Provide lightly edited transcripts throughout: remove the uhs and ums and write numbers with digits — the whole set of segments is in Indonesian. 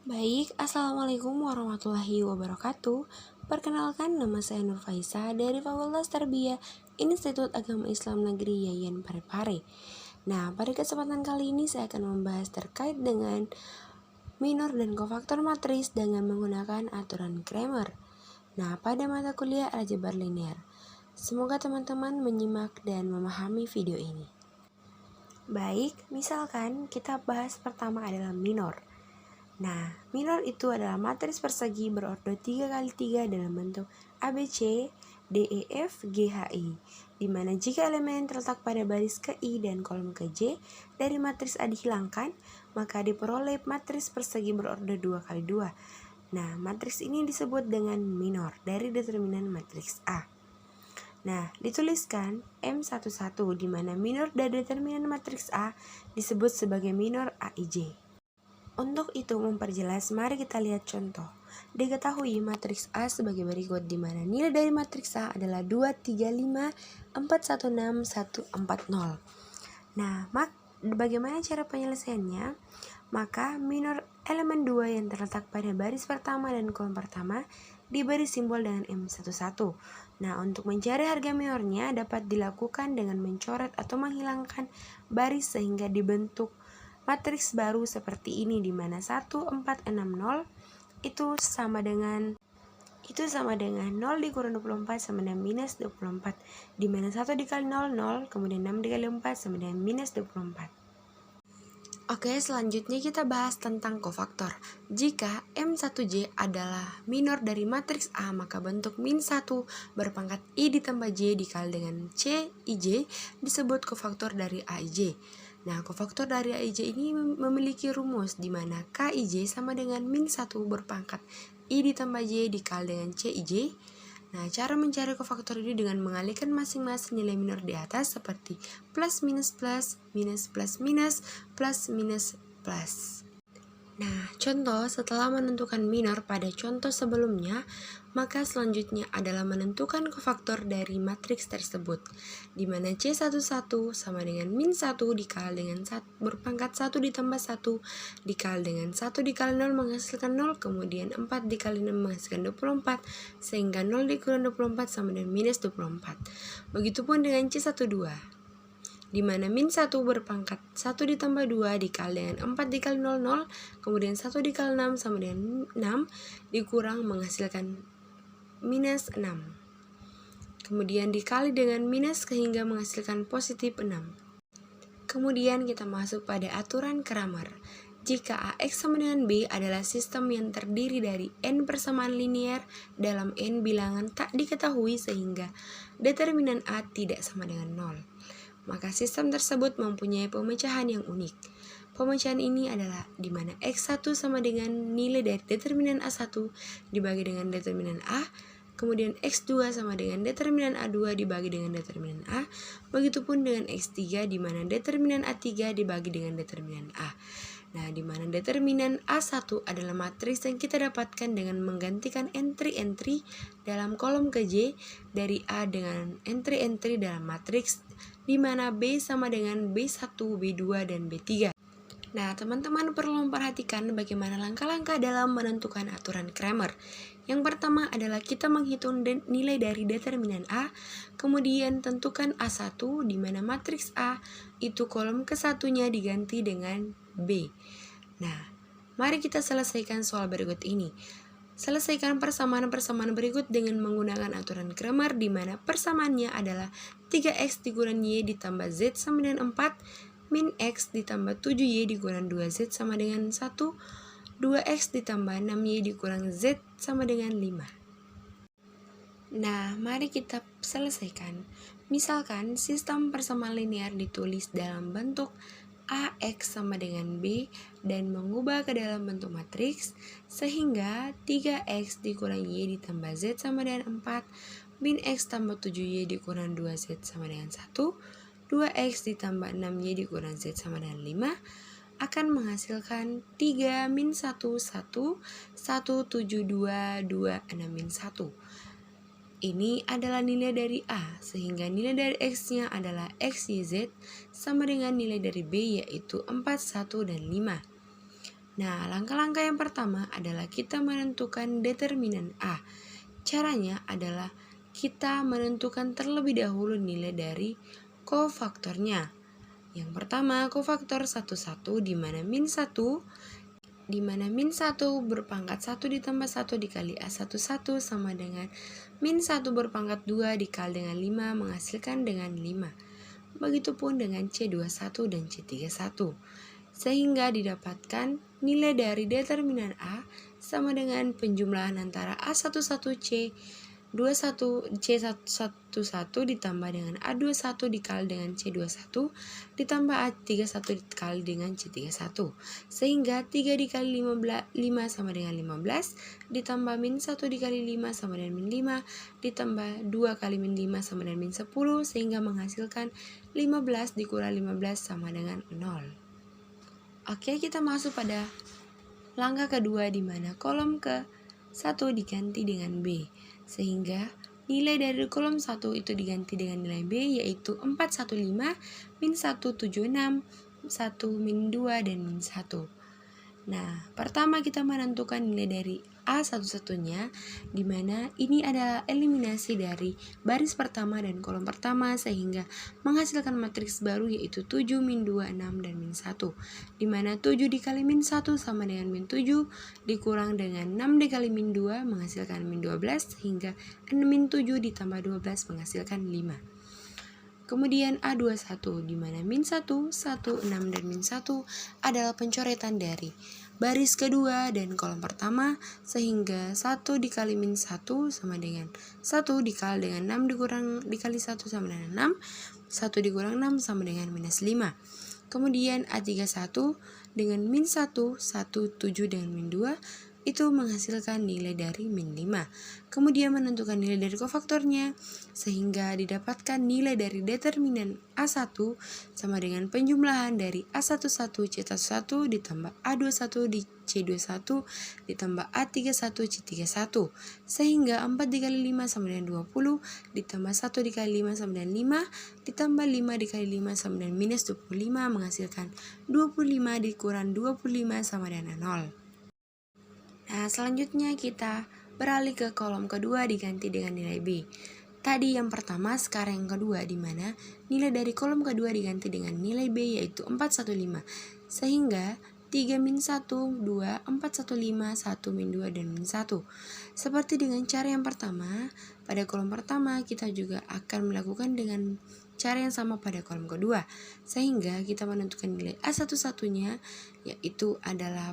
Baik, Assalamualaikum warahmatullahi wabarakatuh. Perkenalkan, nama saya Nur Faisa dari Fakultas Tarbiyah Institut Agama Islam Negeri Yayan Parepare. Nah, pada kesempatan kali ini saya akan membahas terkait dengan minor dan kofaktor matris dengan menggunakan aturan Kramer. Nah, pada mata kuliah aljabar linear. Semoga teman-teman menyimak dan memahami video ini. Baik, misalkan kita bahas pertama adalah minor. Nah, minor itu adalah matris persegi berordo 3x3 dalam bentuk ABC, DEF, GHI, di mana jika elemen terletak pada baris ke I dan kolom ke J dari matris A dihilangkan, maka diperoleh matris persegi berordo 2x2. Nah, matris ini disebut dengan minor dari determinan matriks A. Nah, dituliskan M11 di mana minor dari determinan matriks A disebut sebagai minor AIJ. Untuk itu memperjelas, mari kita lihat contoh. Diketahui matriks A sebagai berikut, di mana nilai dari matriks A adalah 2, 3, 5, 4, 1, 6, 1, 4, 0. Nah, bagaimana cara penyelesaiannya? Maka minor elemen 2 yang terletak pada baris pertama dan kolom pertama diberi simbol dengan M11. Nah, untuk mencari harga minornya dapat dilakukan dengan mencoret atau menghilangkan baris sehingga dibentuk matriks baru seperti ini, di mana 1, 4, 6, 0 itu sama dengan 0 dikurang 24 sama dengan minus 24, di mana 1 dikali 0, 0, kemudian 6 dikali 4 sama dengan minus 24. Oke, selanjutnya kita bahas tentang kofaktor. Jika M1J adalah minor dari matriks A, maka bentuk min 1 berpangkat I ditambah J dikali dengan C, IJ disebut kofaktor dari AIJ. Nah, kofaktor dari AIJ ini memiliki rumus di mana KIJ sama dengan min 1 berpangkat I ditambah J dikali dengan CIJ. Nah, cara mencari kofaktor ini dengan mengalihkan masing-masing nilai minor di atas seperti plus minus plus, minus plus minus, plus minus plus. Nah, contoh setelah menentukan minor pada contoh sebelumnya, maka selanjutnya adalah menentukan kofaktor dari matriks tersebut, di mana C11 sama dengan min 1 dikali dengan 1 berpangkat 1 ditambah 1 dikali dengan 1 dikali 0 menghasilkan 0, kemudian 4 dikali 6 menghasilkan 24, sehingga 0 dikurang 24 sama dengan minus 24. Begitupun dengan C12, di mana min 1 berpangkat 1 ditambah 2 dikali dengan 4 dikali 0, 0, kemudian 1 dikali 6 sama dengan 6, dikurang menghasilkan minus 6. Kemudian dikali dengan minus sehingga menghasilkan positif 6. Kemudian kita masuk pada aturan Kramer. Jika AX sama dengan B adalah sistem yang terdiri dari N persamaan linear dalam N bilangan tak diketahui sehingga determinan A tidak sama dengan 0, maka sistem tersebut mempunyai pemecahan yang unik. Pemecahan ini adalah di mana X1 sama dengan nilai dari determinan A1 dibagi dengan determinan A, kemudian X2 sama dengan determinan A2 dibagi dengan determinan A, begitupun dengan X3 di mana determinan A3 dibagi dengan determinan A. Nah, di mana determinan A1 adalah matriks yang kita dapatkan dengan menggantikan entry-entry dalam kolom ke J dari A dengan entry-entry dalam matriks di mana B sama dengan B1, B2, dan B3. Nah, teman-teman perlu memperhatikan bagaimana langkah-langkah dalam menentukan aturan Kramer. Yang pertama adalah kita menghitung nilai dari determinan A, kemudian tentukan A1 di mana matriks A itu kolom ke-1-nya diganti dengan B. Nah, mari kita selesaikan soal berikut ini. Selesaikan persamaan-persamaan berikut dengan menggunakan aturan Kramer di mana persamaannya adalah 3x dikurang y ditambah z sama dengan 4, min x ditambah 7y dikurang 2z sama dengan 1, 2x ditambah 6y dikurang z sama dengan 5. Nah, mari kita selesaikan. Misalkan sistem persamaan linear ditulis dalam bentuk AX sama dengan B dan mengubah ke dalam bentuk matriks, sehingga 3x dikurang y ditambah z sama dengan 4, min x tambah 7y dikurang 2z sama dengan 1, 2x ditambah 6y dikurang z sama dengan 5, akan menghasilkan 3 min 1, 1, 1, 7, 2, 2, 6 min 1. Ini adalah nilai dari A, sehingga nilai dari X-nya adalah XYZ sama dengan nilai dari B yaitu 4, 1, dan 5. Nah, langkah-langkah yang pertama adalah kita menentukan determinan A. Caranya adalah kita menentukan terlebih dahulu nilai dari kofaktornya. Yang pertama, kofaktor 1 di mana min 1 berpangkat 1 ditambah 1 dikali A11 sama dengan min 1 berpangkat 2 dikali dengan 5 menghasilkan dengan 5. Begitupun dengan C21 dan C31. Sehingga didapatkan nilai dari determinan A sama dengan penjumlahan antara C11 ditambah dengan A21 dikali dengan C21 ditambah A31 dikali dengan C31. Sehingga 3 dikali 5 sama dengan 15 ditambah min 1 dikali 5 sama dengan min 5 ditambah 2 kali min 5 sama dengan min 10 sehingga menghasilkan 15 dikurang 15 sama dengan 0. Oke, kita masuk pada langkah kedua di mana kolom ke-1 diganti dengan B. Sehingga nilai dari kolom 1 itu diganti dengan nilai B yaitu 415, min 176, 1 min 2, dan min 1. Nah, pertama kita menentukan nilai dari A satu-satunya, di mana ini adalah eliminasi dari baris pertama dan kolom pertama sehingga menghasilkan matriks baru yaitu 7, min 2, 6, dan min 1. Di mana 7 dikali min 1 sama dengan min 7 dikurang dengan 6 dikali min 2 menghasilkan min 12 sehingga min 7 ditambah 12 menghasilkan 5. Kemudian A21 di mana min 1, 1, 6, dan min 1 adalah pencoretan dari baris kedua dan kolom pertama sehingga 1 dikali min 1 sama dengan 1 dikali dengan 6 dikali 1 sama dengan 6, 1 dikurang 6 sama dengan minus 5. Kemudian A31 dengan min 1, 1, 7, dan min 2 itu menghasilkan nilai dari min 5. Kemudian menentukan nilai dari kofaktornya sehingga didapatkan nilai dari determinan A1 sama dengan penjumlahan dari A11 C11 ditambah A21 di C21 ditambah A31 C31 sehingga 4 dikali 5 sama dengan 20 ditambah 1 dikali 5 sama dengan 5 ditambah 5 dikali 5 sama dengan minus 25 menghasilkan 25 dikurang 25 sama dengan 0. Nah, selanjutnya kita beralih ke kolom kedua diganti dengan nilai B. Tadi yang pertama, sekarang yang kedua, di mana nilai dari kolom kedua diganti dengan nilai B yaitu 415. Sehingga 3 min 1, 2, 415, 1 min 2, dan min 1. Seperti dengan cara yang pertama, pada kolom pertama kita juga akan melakukan dengan cara yang sama pada kolom kedua. Sehingga kita menentukan nilai A11-nya yaitu adalah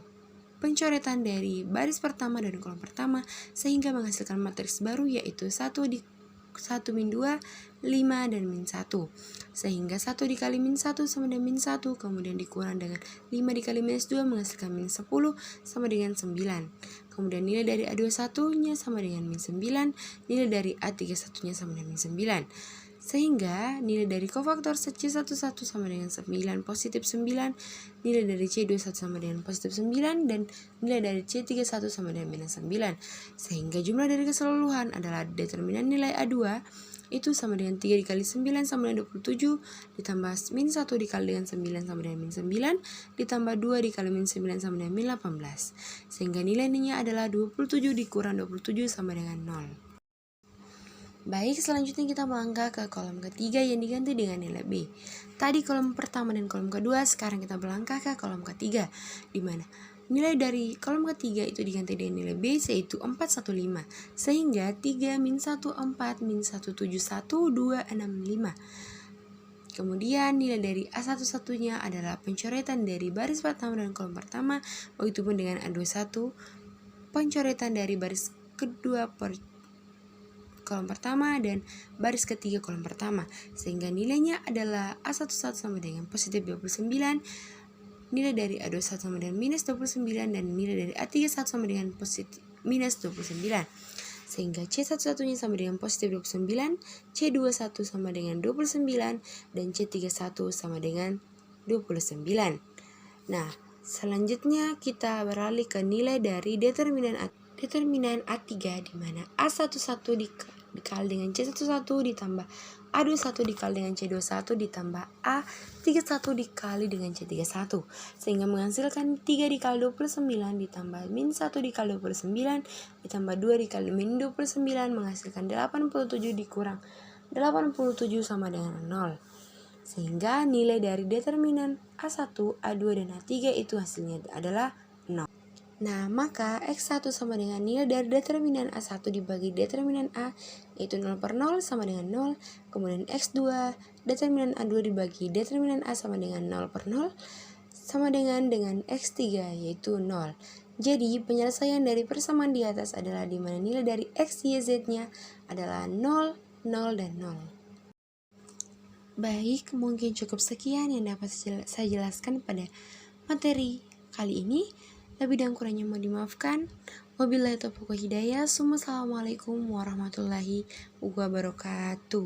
pencoretan dari baris pertama dan kolom pertama sehingga menghasilkan matriks baru yaitu 1 min 2, 5, dan min 1. Sehingga 1 dikali min 1 sama dengan min 1 kemudian dikurang dengan 5 dikali minus 2 menghasilkan min 10 sama dengan 9. Kemudian nilai dari A21-nya sama dengan min 9, nilai dari A31-nya sama dengan min 9. Sehingga nilai dari kofaktor C11 sama dengan 9 positif 9, nilai dari C21 sama dengan positif 9, dan nilai dari C31 sama dengan minus 9. Sehingga jumlah dari keseluruhan adalah determinan nilai A2 itu sama dengan 3 dikali 9 sama dengan 27 ditambah min 1 dikali dengan 9 sama dengan min 9 ditambah 2 dikali min 9 sama dengan min 18. Sehingga nilainya adalah 27 dikurang 27 sama dengan 0. Baik, selanjutnya kita melangkah ke kolom ketiga yang diganti dengan nilai B. Tadi kolom pertama dan kolom kedua, sekarang kita melangkah ke kolom ketiga, di mana nilai dari kolom ketiga itu diganti dengan nilai B yaitu 415. Sehingga 3 min 1, 4, min 1, 7, 1, 2, 6, 5. Kemudian nilai dari A11-nya adalah pencoretan dari baris pertama dan kolom pertama, begitupun dengan A21, pencoretan dari baris kedua kolom pertama dan baris ketiga kolom pertama, sehingga nilainya adalah A11 sama dengan positif 29, nilai dari A21 sama dengan minus 29, dan nilai dari A31 sama dengan positif minus 29. Sehingga C11-nya sama dengan positif 29, C21 sama dengan 29, dan C31 sama dengan 29. Nah, selanjutnya kita beralih ke nilai dari determinan A3 di mana A11 dikali dengan C11 ditambah A21 dikali dengan C21 ditambah A31 dikali dengan C31, sehingga menghasilkan 3 dikali 29 ditambah min 1 dikali 29 ditambah 2 dikali min 29 menghasilkan 87 dikurang 87 sama dengan 0. Sehingga nilai dari determinan A1, A2, dan A3 itu hasilnya adalah 0. Nah, maka X1 sama dengan nilai dari determinan A1 dibagi determinan A, yaitu 0/0 sama dengan 0. Kemudian X2, determinan A2 dibagi determinan A sama dengan 0/0, sama dengan X3, yaitu 0. Jadi, penyelesaian dari persamaan di atas adalah di mana nilai dari X, Y, Z-nya adalah 0, 0, dan 0. Baik, mungkin cukup sekian yang dapat saya jelaskan pada materi kali ini. Lebih dan kurangnya mohon dimaafkan. Wabillahi taufiq wal hidayah. Assalamualaikum warahmatullahi wabarakatuh.